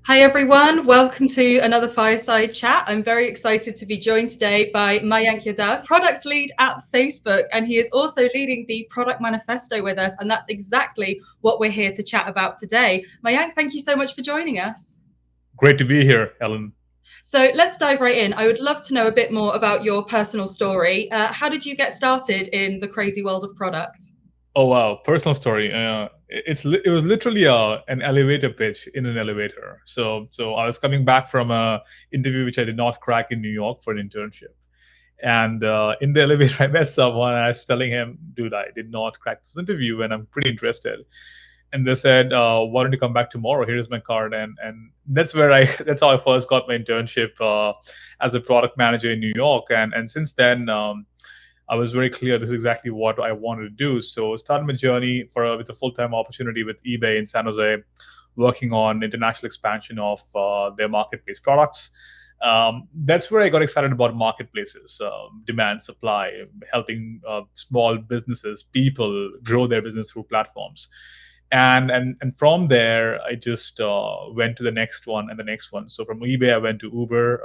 Hi everyone, welcome to another Fireside chat. I'm very excited to be joined today by Mayank Yadav, product lead at Facebook, and he is also leading the Product Manifesto with us, and that's exactly what we're here to chat about today. Mayank, thank you so much for joining us. Great to be here, Ellen. So let's dive right in. I would love to know a bit more about your personal story. How did you get started in the crazy world of product? Oh wow, personal story. It was literally an elevator pitch in an elevator. So I was coming back from a interview which I did not crack in New York for an internship, and in the elevator I met someone. And I was telling him, "Dude, I did not crack this interview, and I'm pretty interested." And they said, "Why don't you come back tomorrow? Here's my card." And that's where I that's how I first got my internship as a product manager in New York. And since then. I was very clear this is exactly what I wanted to do. So started my journey with a full-time opportunity with eBay in San Jose, working on international expansion of their marketplace products. That's where I got excited about marketplaces, demand, supply, helping small businesses, people grow their business through platforms. And from there, I just went to the next one and the next one. So from eBay, I went to Uber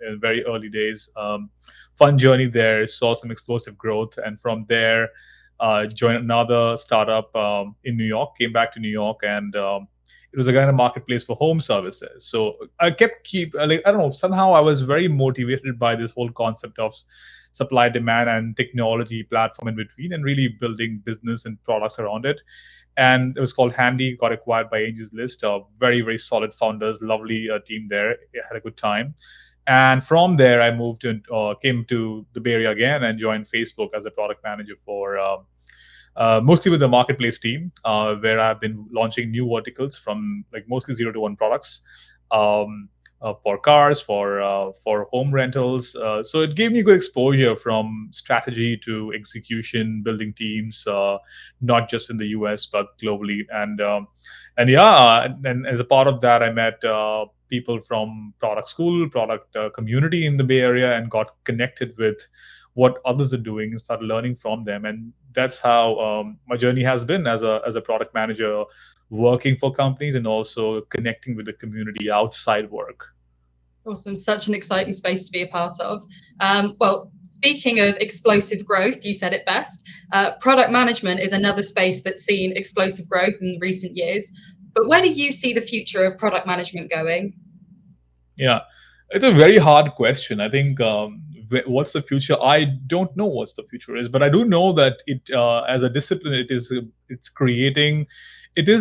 in very early days. Fun journey there. Saw some explosive growth, and from there, joined another startup in New York. Came back to New York, and it was a kind of marketplace for home services. So I like I don't know. Somehow I was very motivated by this whole concept of supply, demand, and technology platform in between, and really building business and products around it. And it was called Handy. Got acquired by Angie's List. Very very solid founders, lovely team there. Had a good time. And from there, I came to the Bay Area again and joined Facebook as a product manager for mostly with the marketplace team, where I've been launching new verticals from like mostly 0 to 1 products. For cars, for home rentals. So it gave me good exposure from strategy to execution, building teams, not just in the US but globally. And yeah, and as a part of that, I met people from product school, product community in the Bay Area, and got connected with what others are doing and started learning from them. And that's how my journey has been as a product manager, working for companies and also connecting with the community outside work. Awesome. Such an exciting space to be a part of. Well, speaking of explosive growth, you said it best. Product management is another space that's seen explosive growth in recent years. But where do you see the future of product management going? Yeah, it's a very hard question. I think what's the future? I don't know what's the future is, but I do know that as a discipline, it is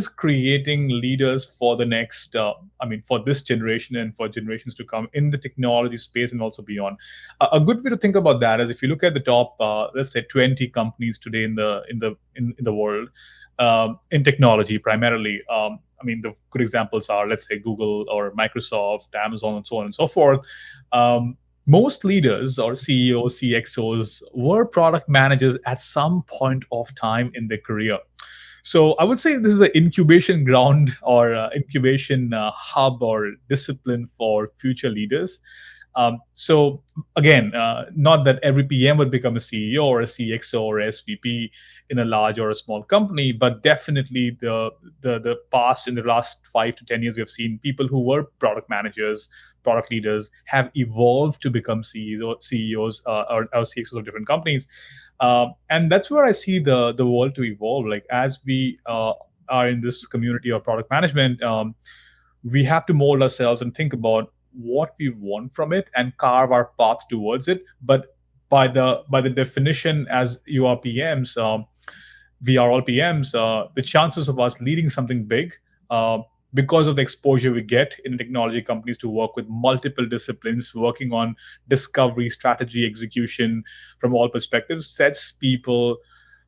creating leaders for the next. I mean, for this generation and for generations to come in the technology space and also beyond. A good way to think about that is if you look at the top, let's say 20 companies today in the world in technology primarily. I mean, the good examples are, let's say, Google or Microsoft, Amazon, and so on and so forth. Most leaders or CEOs, CXOs were product managers at some point of time in their career. So I would say this is an incubation ground or incubation hub or discipline for future leaders. So again, not that every PM would become a CEO or a CXO or SVP in a large or a small company, but definitely the past in the last 5 to 10 years, we have seen people who were product managers, product leaders, have evolved to become CEOs or CXOs of different companies, and that's where I see the world to evolve. Like as we are in this community of product management, we have to mold ourselves and think about what we want from it and carve our path towards it. But by the definition, as you are PMs, we are all PMs. The chances of us leading something big, because of the exposure we get in technology companies to work with multiple disciplines, working on discovery, strategy, execution from all perspectives, sets people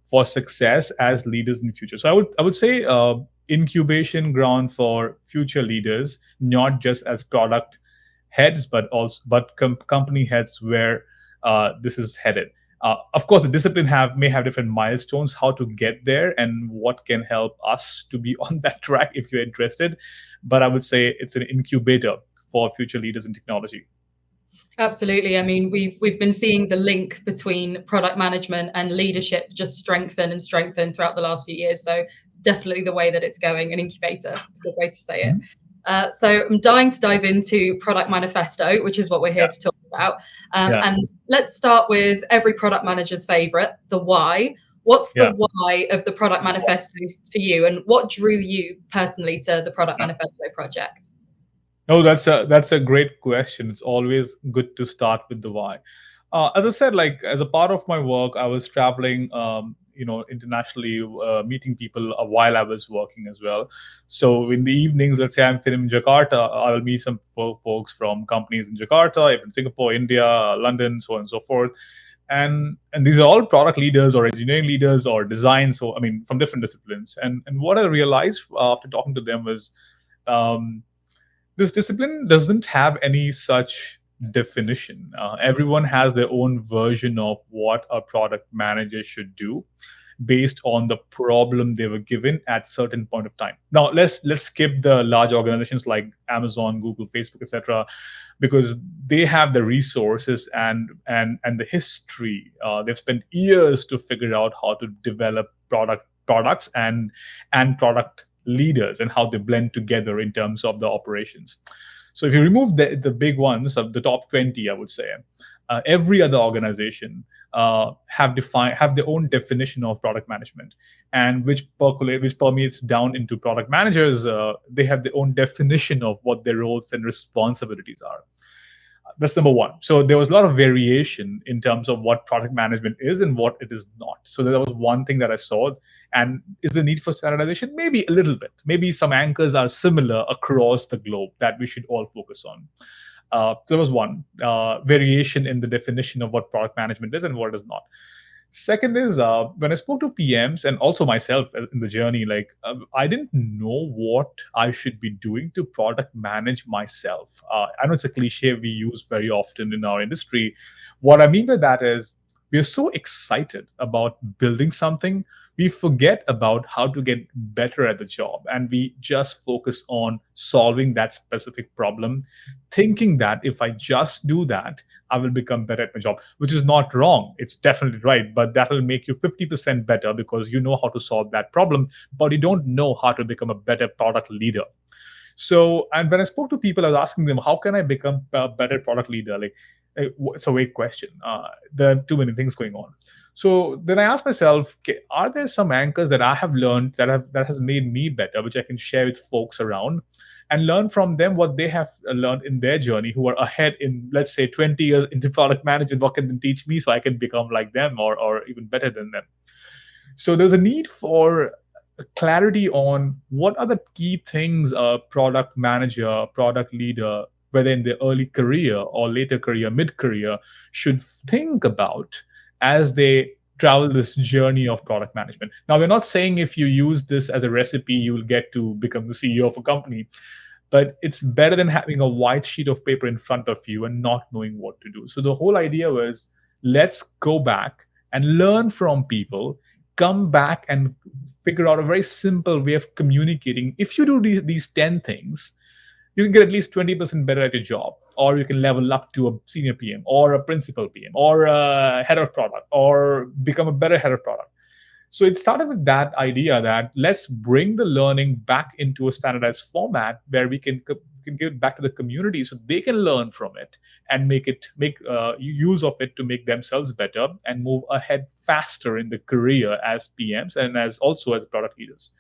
for success as leaders in the future. So I would say incubation ground for future leaders, not just as product heads, but company heads where this is headed. Of course, the discipline may have different milestones, how to get there, and what can help us to be on that track if you're interested. But I would say it's an incubator for future leaders in technology. Absolutely. I mean, we've been seeing the link between product management and leadership just strengthen and strengthen throughout the last few years. So it's definitely the way that it's going, an incubator. It's a good way to say it. So I'm dying to dive into Product Manifesto, which is what we're here Yeah, to talk about. yeah, And let's start with every product manager's favorite, the why. What's the yeah. why of the Product Manifesto for you, and what drew you personally to the Product Yeah. Manifesto project? No, that's a great question. It's always good to start with the why. As I said, like as a part of my work, I was traveling, internationally, meeting people while I was working as well. So in the evenings, let's say I'm in Jakarta, I will meet some folks from companies in Jakarta, even Singapore, India, London, so on and so forth. And these are all product leaders or engineering leaders or design. So I mean, from different disciplines. And what I realized after talking to them was. Um, this discipline doesn't have any such definition. Everyone has their own version of what a product manager should do based on the problem they were given at certain point of time. Now let's skip the large organizations like Amazon, Google, Facebook, etc., because they have the resources and the history. They've spent years to figure out how to develop products and product leaders and how they blend together in terms of the operations. So if you remove the big ones of the top 20, I would say, every other organization have their own definition of product management, and which permeates down into product managers. They have their own definition of what their roles and responsibilities are. That's number one. So there was a lot of variation in terms of what product management is and what it is not. So that was one thing that I saw. And is the need for standardization? Maybe a little bit. Maybe some anchors are similar across the globe that we should all focus on. There was one variation in the definition of what product management is and what is not. Second is when I spoke to PMs and also myself in the journey, like I didn't know what I should be doing to product manage myself. I know it's a cliche we use very often in our industry. What I mean by that is we are so excited about building something, we forget about how to get better at the job, and we just focus on solving that specific problem, thinking that if I just do that, I will become better at my job, which is not wrong. It's definitely right, but that will make you 50% better because you know how to solve that problem, but you don't know how to become a better product leader. So, and when I spoke to people, I was asking them, how can I become a better product leader? It's a vague question. There are too many things going on. So then I asked myself, okay, are there some anchors that I have learned that has made me better, which I can share with folks around, and learn from them what they have learned in their journey, who are ahead in, let's say, 20 years into product management. What can they teach me so I can become like them or even better than them? So there's a need for clarity on what are the key things a product manager, product leader, whether in their early career or later career, mid career, should think about as they travel this journey of product management. Now, we're not saying if you use this as a recipe, you will get to become the CEO of a company, but it's better than having a white sheet of paper in front of you and not knowing what to do. So the whole idea was, let's go back and learn from people, come back and figure out a very simple way of communicating. If you do these 10 things, you can get at least 20% better at your job, or you can level up to a senior PM or a principal PM or a head of product or become a better head of product. So it started with that idea that let's bring the learning back into a standardized format where we can give it back to the community so they can learn from it and make use of it to make themselves better and move ahead faster in the career as PMs and as also as product leaders.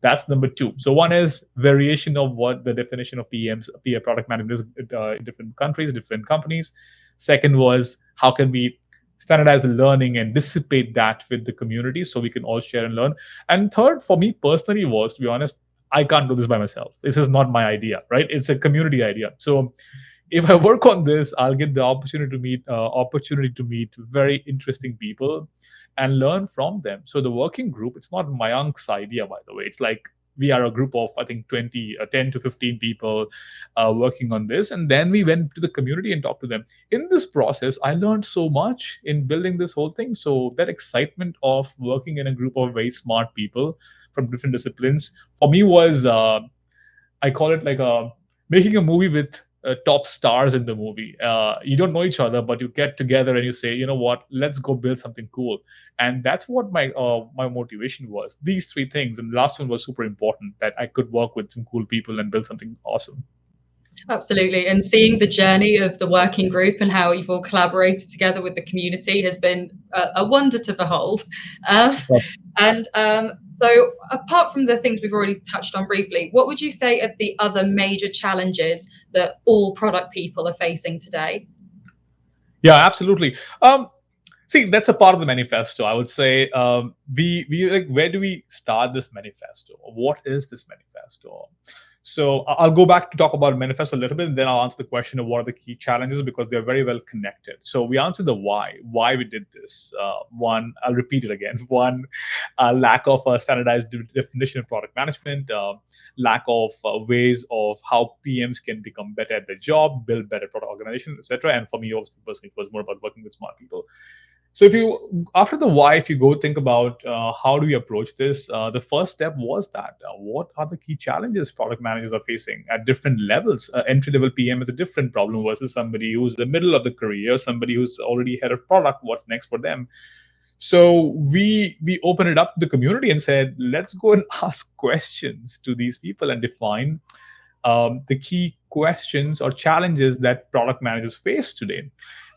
That's number two. So one is variation of what the definition of PMs, PR product managers, in different countries, different companies. Second was how can we standardize the learning and dissipate that with the community so we can all share and learn. And third, for me personally, was, to be honest, I can't do this by myself. This is not my idea, right? It's a community idea. So if I work on this, I'll get the opportunity to meet very interesting people and learn from them. So the working group, it's not Mayank's idea, by the way. It's like we are a group of, I think, 10 to 15 people working on this. And then we went to the community and talked to them. In this process, I learned so much in building this whole thing. So that excitement of working in a group of very smart people from different disciplines for me was, I call it like making a movie with top stars in the movie. You don't know each other, but you get together and you say, you know what, let's go build something cool. And that's what my motivation was. These three things, and the last one was super important, that I could work with some cool people and build something awesome. Absolutely. And seeing the journey of the working group and how you've all collaborated together with the community has been a wonder to behold. Um, so, apart from the things we've already touched on briefly, what would you say are the other major challenges that all product people are facing today? Yeah, absolutely. See, that's a part of the manifesto. I would say, we like, where do we start this manifesto? What is this manifesto? So I'll go back to talk about manifesto a little bit, and then I'll answer the question of what are the key challenges, because they're very well connected. So we answered the why we did this. One, I'll repeat it again. One, lack of a standardized definition of product management, lack of ways of how PMs can become better at their job, build better product organization, etc. And for me, obviously, personally, it was more about working with smart people. So if you, after the why, if you go think about how do we approach this, the first step was that what are the key challenges product managers are facing at different levels? Entry level PM is a different problem versus somebody who's in the middle of the career, somebody who's already head of product. What's next for them? So we opened it up to the community and said, let's go and ask questions to these people and define the key questions or challenges that product managers face today.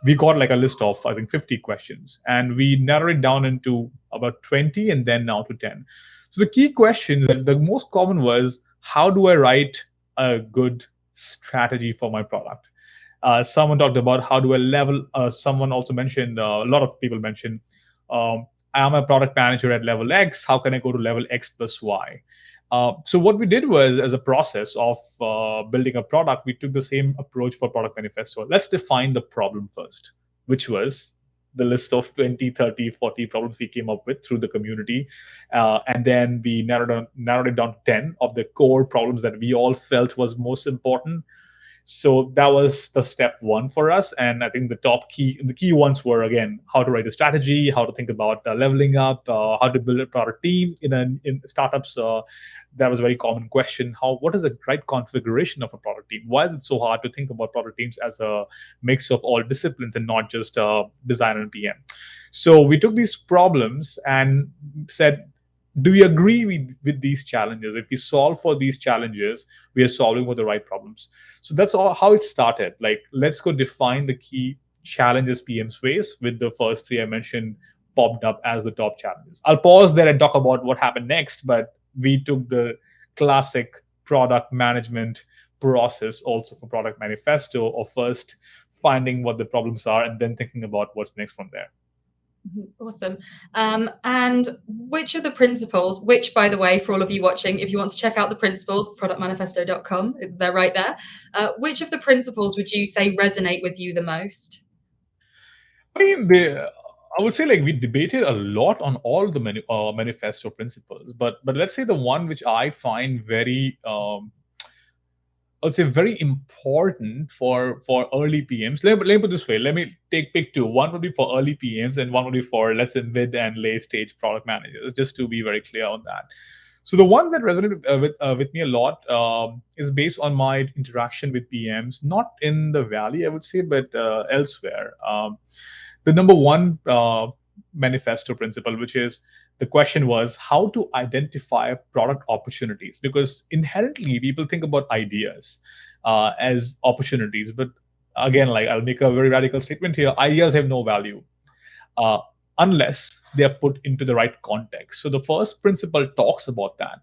We got like a list of, I think, 50 questions, and we narrowed it down into about 20 and then now to 10. So the key questions, that the most common was, how do I write a good strategy for my product? Someone talked about how do I level. Someone also mentioned, a lot of people mentioned, I'm a product manager at level X. How can I go to level X plus Y? So what we did was, as a process of building a product, we took the same approach for Product Manifesto. Let's define the problem first, which was the list of 20, 30, 40 problems we came up with through the community. And then we narrowed it down to 10 of the core problems that we all felt was most important. So that was the step one for us. And I think the key ones were, again, how to write a strategy, how to think about leveling up, how to build a product team in startups. That was a very common question. What is the right configuration of a product team? Why is it so hard to think about product teams as a mix of all disciplines and not just design and PM? So we took these problems and said, do we agree with these challenges? If we solve for these challenges, we are solving for the right problems. So that's all how it started. Like, let's go define the key challenges PMs face, with the first three I mentioned popped up as the top challenges. I'll pause there and talk about what happened next, but we took the classic product management process also for Product Manifesto of first finding what the problems are and then thinking about what's next from there. Awesome. And which of the principles, which, by the way, for all of you watching, if you want to check out the principles, productmanifesto.com, they're right there. Which of the principles would you say resonate with you the most? I mean, I would say, like, we debated a lot on all the manifesto principles, but let's say the one which I find very I would say very important for early PMs. Let me put it this way. Let me pick two. One would be for early PMs, and one would be for, let's say, mid and late stage product managers. Just to be very clear on that. So the one that resonated with me a lot is based on my interaction with PMs, not in the Valley, I would say, but elsewhere. The number one manifesto principle, which is, the question was how to identify product opportunities, because inherently people think about ideas as opportunities. But again, like, I'll make a very radical statement here: ideas have no value unless they are put into the right context. So the first principle talks about that.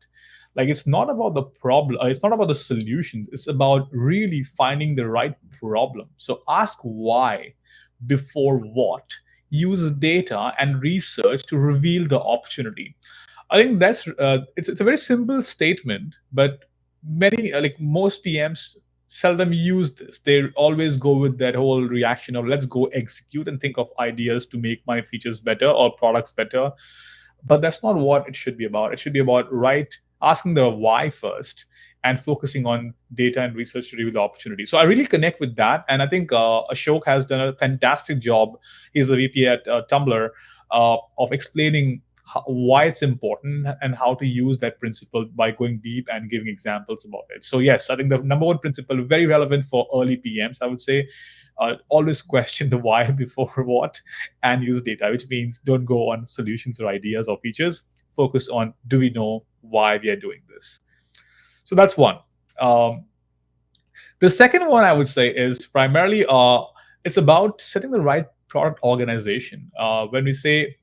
Like, it's not about the problem, it's not about the solutions, it's about really finding the right problem. So ask why before what. Use data and research to reveal the opportunity. I think that's it's a very simple statement, but many like most PMs seldom use this. They always go with that whole reaction of, let's go execute and think of ideas to make my features better or products better. But that's not what it should be about. It should be about asking the why first and focusing on data and research to reveal the opportunity. So I really connect with that. And I think Ashok has done a fantastic job. He's the VP at Tumblr of explaining why it's important, and how to use that principle by going deep and giving examples about it. So yes, I think the number one principle, very relevant for early PMs, I would say, always question the why before what, and use data, which means don't go on solutions or ideas or features. Focus on, do we know why we are doing this? So that's one. Um, the second one I would say is primarily it's about setting the right product organization. When we say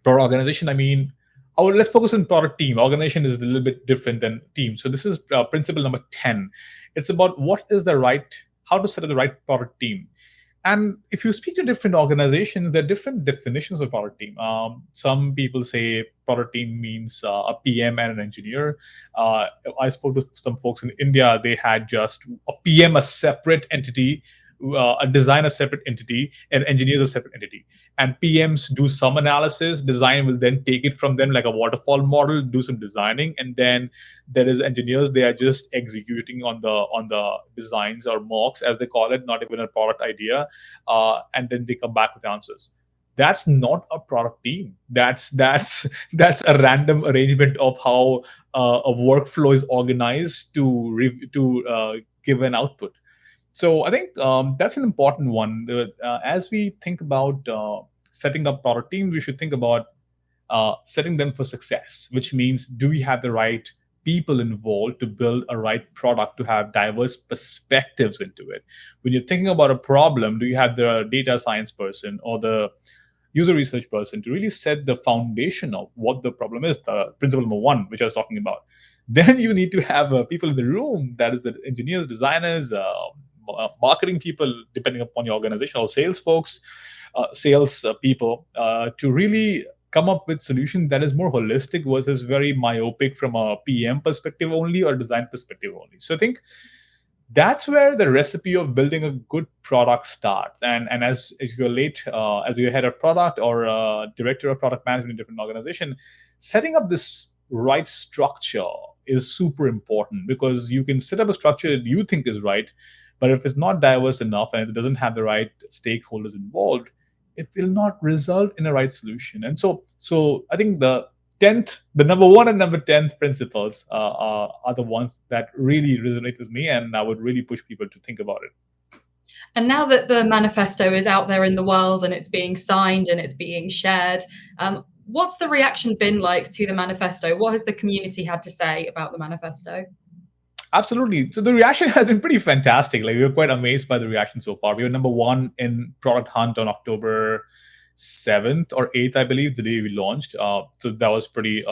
product organization, I mean, let's focus on product team. Organization is a little bit different than team. So this is principle number 10. It's about how to set up the right product team. And if you speak to different organizations, there are different definitions of product team. Some people say product team means a PM and an engineer. I spoke to some folks in India. They had just a PM, a separate entity, a design, a separate entity, and engineers a separate entity. And PMs do some analysis. Design will then take it from them like a waterfall model, do some designing, and then there is engineers. They are just executing on the designs or mocks, as they call it, not even a product idea, and then they come back with answers. That's not a product team. That's a random arrangement of how a workflow is organized to give an output. So I think that's an important one. As we think about setting up product teams, we should think about setting them for success, which means, do we have the right people involved to build a right product, to have diverse perspectives into it? When you're thinking about a problem, do you have the data science person or the user research person to really set the foundation of what the problem is, the principle number one, which I was talking about? Then you need to have people in the room, that is the engineers, designers, marketing people, depending upon your organization, or sales folks, sales people, to really come up with solution that is more holistic versus very myopic from a PM perspective only or design perspective only. So I think that's where the recipe of building a good product starts. And as you're head of product or director of product management in a different organization, setting up this right structure is super important, because you can set up a structure that you think is right, but if it's not diverse enough and it doesn't have the right stakeholders involved, it will not result in a right solution. And so I think the number one and number 10 principles are the ones that really resonate with me, and I would really push people to think about it. And now that the manifesto is out there in the world and it's being signed and it's being shared, what's the reaction been like to the manifesto? What has the community had to say about the manifesto? Absolutely. So the reaction has been pretty fantastic. Like, we were quite amazed by the reaction so far. We were number one in Product Hunt on October 7th or 8th, I believe, the day we launched. So that was pretty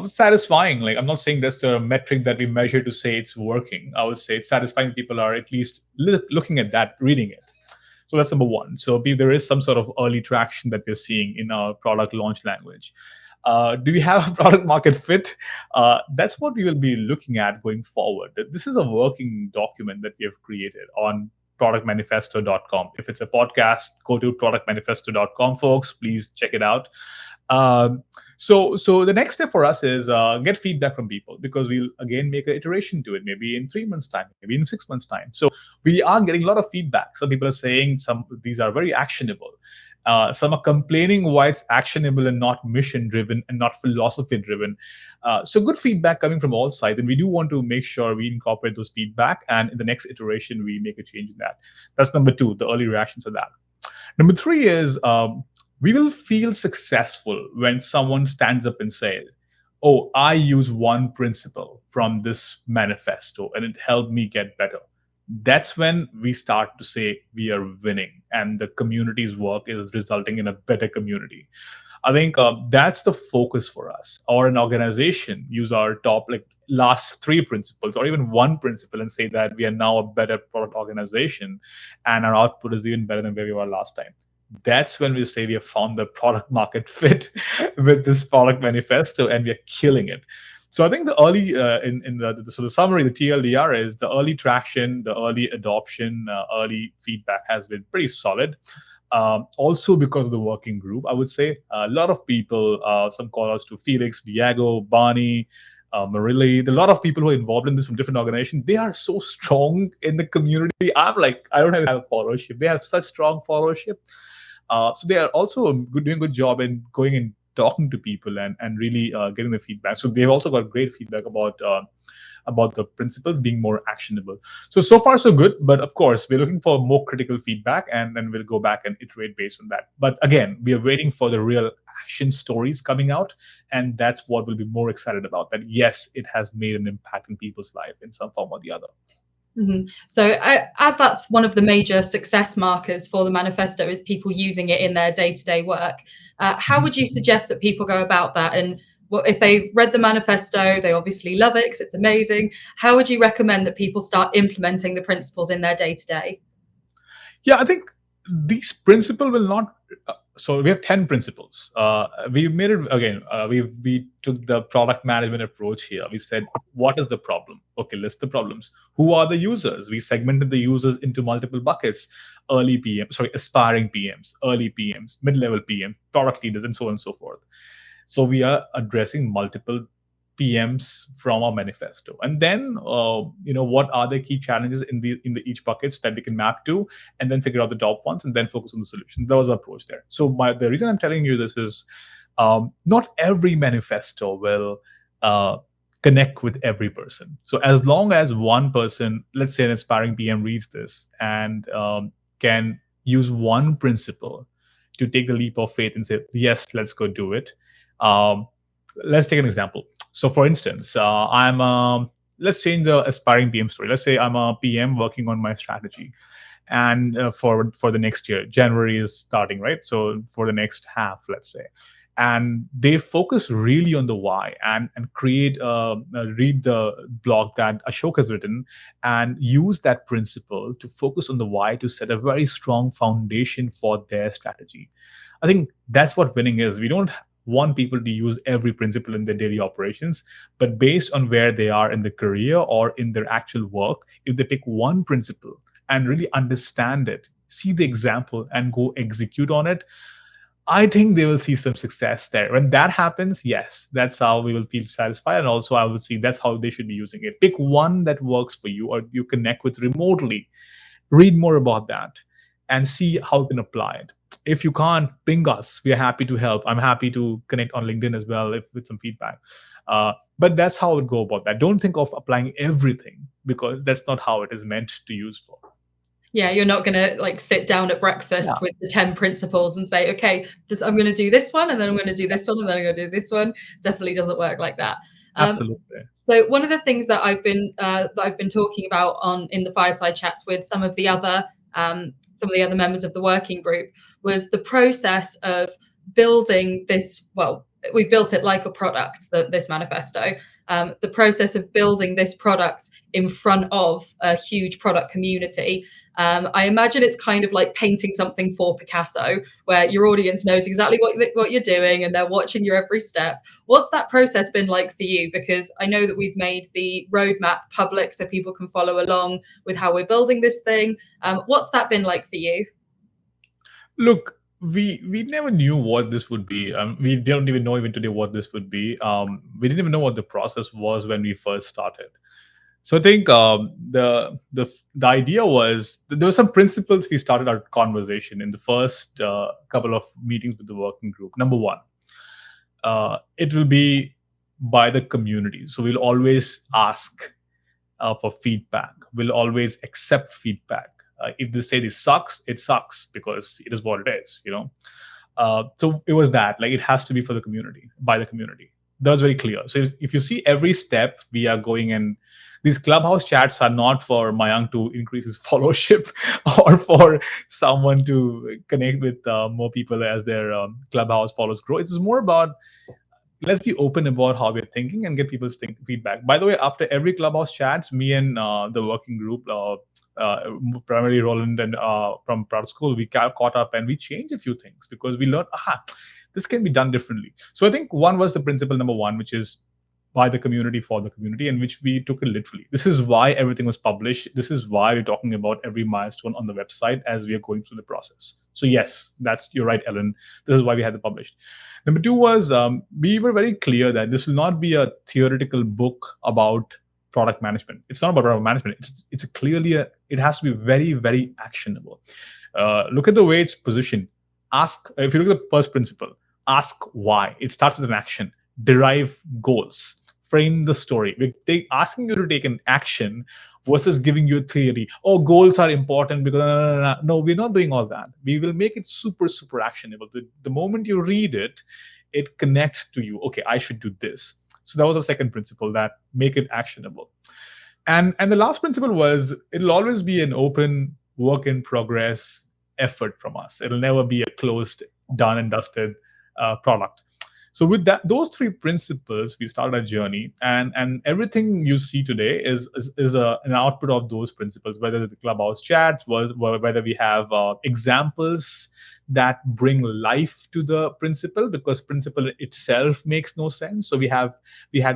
satisfying. Like, I'm not saying that's the metric that we measure to say it's working. I would say it's satisfying. People are at least looking at that, reading it. So that's number one. So there is some sort of early traction that we're seeing in our product launch language. Do we have a product market fit? That's what we will be looking at going forward. This is a working document that we have created on productmanifesto.com. If it's a podcast, go to productmanifesto.com, folks. Please check it out. So the next step for us is get feedback from people, because we'll again make an iteration to it, maybe in 3 months' time, maybe in 6 months' time. So we are getting a lot of feedback. Some people are saying these are very actionable. Some are complaining why it's actionable and not mission-driven and not philosophy-driven. So good feedback coming from all sides, and we do want to make sure we incorporate those feedback, and in the next iteration, we make a change in that. That's number 2, the early reactions of that. Number 3 is we will feel successful when someone stands up and says, oh, I use one principle from this manifesto and it helped me get better. That's when we start to say we are winning and the community's work is resulting in a better community. I think that's the focus for us. Or an organization use our top last 3 principles or even one principle and say that we are now a better product organization and our output is even better than where we were last time. That's when we say we have found the product market fit with this product manifesto and we are killing it. So I think the early the summary, the TLDR is the early traction, the early adoption, early feedback has been pretty solid. Also because of the working group, I would say a lot of people, some call outs to Felix, Diego, Barney, Marili, a lot of people who are involved in this from different organizations. They are so strong in the community. I don't have a followership. They have such strong followership. So they are also doing a good job in going and talking to people and really getting the feedback. So they've also got great feedback about the principles being more actionable. So far so good, but of course we're looking for more critical feedback, and then we'll go back and iterate based on that. But again, we are waiting for the real action stories coming out, and that's what we'll be more excited about. That yes, it has made an impact in people's life in some form or the other. So as that's one of the major success markers for the manifesto, is people using it in their day-to-day work. How would you suggest that people go about that? And if they've read the manifesto, they obviously love it because it's amazing. How would you recommend that people start implementing the principles in their day-to-day? Yeah, I think these principles will not. So we have 10 principles. We made it again. We took the product management approach here. We said, what is the problem? Okay, list the problems. Who are the users? We segmented the users into multiple buckets: aspiring PMs, early PMs, mid-level PMs, product leaders, and so on and so forth. So we are addressing multiple PMs from our manifesto, and then what are the key challenges in the each buckets that we can map to, and then figure out the top ones, and then focus on the solution. That was our approach there. So the reason I'm telling you this is, not every manifesto will connect with every person. So as long as one person, let's say an aspiring PM, reads this and can use one principle to take the leap of faith and say, yes, let's go do it. Let's take an example. So for instance, let's change the aspiring PM story. Let's say I'm a PM working on my strategy, and for the next year, January is starting, right? So for the next half, let's say, and they focus really on the why, and read the blog that Ashok has written, and use that principle to focus on the why to set a very strong foundation for their strategy. I think that's what winning is. We don't want people to use every principle in their daily operations, but based on where they are in their career or in their actual work, if they pick one principle and really understand it, see the example, and go execute on it, I think they will see some success there. When that happens, yes, that's how we will feel satisfied. And also I will see that's how they should be using it. Pick one that works for you or you connect with remotely. Read more about that and see how you can apply it. If you can't, ping us. We are happy to help. I'm happy to connect on LinkedIn as well with some feedback. But that's how I would go about that. Don't think of applying everything, because that's not how it is meant to use for. Yeah, you're not going to sit down at breakfast with the 10 principles and say, okay, I'm going to do this one, and then I'm going to do this one, and then I'm going to do this one. Definitely doesn't work like that. Absolutely. So one of the things that I've been talking about in the fireside chats with some of the other members of the working group was the process of building this. Well, we've built it like a product, this manifesto. The process of building this product in front of a huge product community. I imagine it's kind of like painting something for Picasso, where your audience knows exactly what you're doing and they're watching your every step. What's that process been like for you? Because I know that we've made the roadmap public so people can follow along with how we're building this thing. What's that been like for you? Look, we never knew what this would be. We don't even know even today what this would be. We didn't even know what the process was when we first started. So I think the idea was that there were some principles we started our conversation in the first couple of meetings with the working group. Number one, it will be by the community. So we'll always ask for feedback. We'll always accept feedback. If they say this sucks, it sucks, because it is what it is, So it was that, it has to be for the community, by the community. That was very clear. So if you see every step we are going in, these Clubhouse chats are not for Mayank to increase his followership or for someone to connect with more people as their Clubhouse followers grow. It was more about, let's be open about how we're thinking and get people's feedback. By the way, after every Clubhouse chats, me and the working group, primarily Roland and from Product School, we caught up and we changed a few things because we learned, this can be done differently. So I think one was the principle number one, which is by the community, for the community, and which we took it literally. This is why everything was published. This is why we're talking about every milestone on the website as we are going through the process. So yes, you're right, Ellen. This is why we had it published. Number two was we were very clear that this will not be a theoretical book about product management. It's not about product management. It has to be very, very actionable. Look at the way it's positioned. If you look at the first principle, ask why. It starts with an action. Derive goals. Frame the story. Asking you to take an action versus giving you a theory. Oh, goals are important because no, we're not doing all that. We will make it super, super actionable. The moment you read it, it connects to you. Okay, I should do this. So that was the second principle, that make it actionable. And the last principle was, it'll always be an open work in progress effort from us. It'll never be a closed, done and dusted product. So with those three principles, we started our journey, and everything you see today is an output of those principles. Whether the Clubhouse chats, whether we have examples that bring life to the principle, because principle itself makes no sense. So we had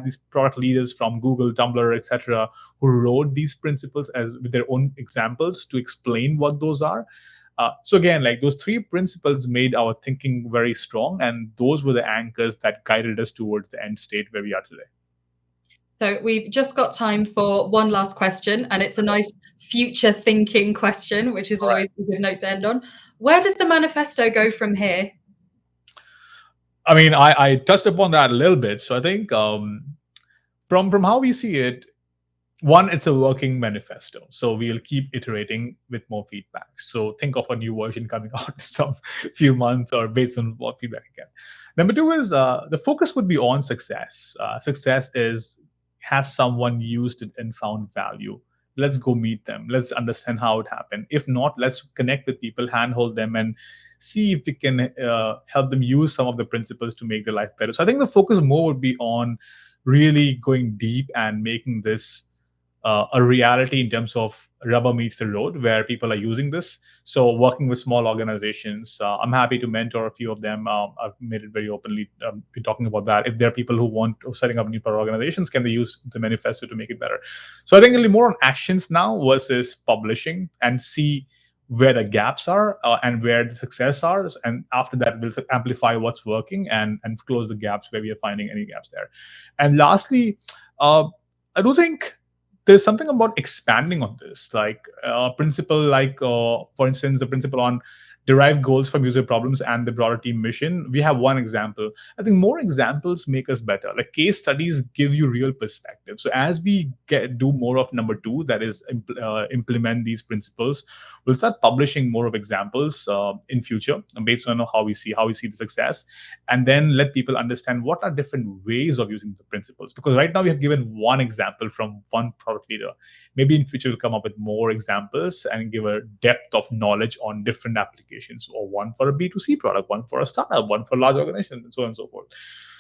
these product leaders from Google, Tumblr, etc., who wrote these principles as with their own examples to explain what those are. So again, like, those three principles made our thinking very strong, and those were the anchors that guided us towards the end state where we are today. So we've just got time for one last question, and it's a nice future thinking question, which is always a good note to end on. Where does the manifesto go from here? I mean, I touched upon that a little bit. So I think from how we see it, one, it's a working manifesto. So we'll keep iterating with more feedback. So think of a new version coming out in some few months, or based on what feedback you get. Number two is the focus would be on success. Success has someone used it and found value. Let's go meet them. Let's understand how it happened. If not, let's connect with people, handhold them, and see if we can help them use some of the principles to make their life better. So I think the focus more would be on really going deep and making this a reality in terms of rubber meets the road, where people are using this. So working with small organizations, I'm happy to mentor a few of them. I've made it very openly, been talking about that. If there are people who setting up new organizations, can they use the manifesto to make it better? So I think it'll be more on actions now versus publishing, and see where the gaps are and where the success are. And after that, we'll amplify what's working and close the gaps where we are finding any gaps there. And lastly, I do think there's something about expanding on this, like principle, like for instance, the principle on derive goals from user problems and the broader team mission. We have one example. I think more examples make us better. Like, case studies give you real perspective. So as we do more of number two, that is implement these principles, we'll start publishing more of examples in future based on how we see the success, and then let people understand what are different ways of using the principles. Because right now we have given one example from one product leader. Maybe in future we'll come up with more examples and give a depth of knowledge on different applications, or one for a B2C product, one for a startup, one for a large organization, and so on and so forth.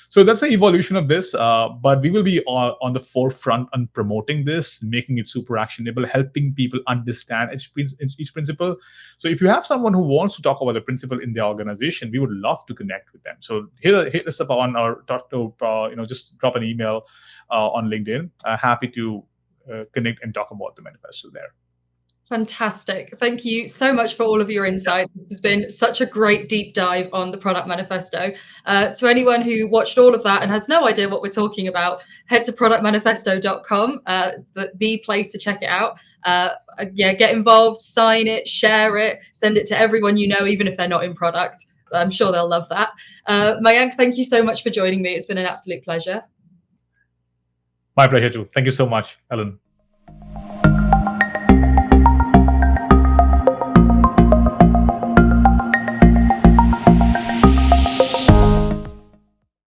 So that's the evolution of this. But we will be on the forefront on promoting this, making it super actionable, helping people understand each principle. So if you have someone who wants to talk about the principle in their organization, we would love to connect with them. So hit us up on, or talk to, just drop an email on LinkedIn. Happy to connect and talk about the manifesto there. Fantastic. Thank you so much for all of your insights. This has been such a great deep dive on the Product Manifesto. To anyone who watched all of that and has no idea what we're talking about, head to productmanifesto.com, the place to check it out. Get involved, sign it, share it, send it to everyone you know, even if they're not in product. I'm sure they'll love that. Mayank, thank you so much for joining me. It's been an absolute pleasure. My pleasure too. Thank you so much, Ellen.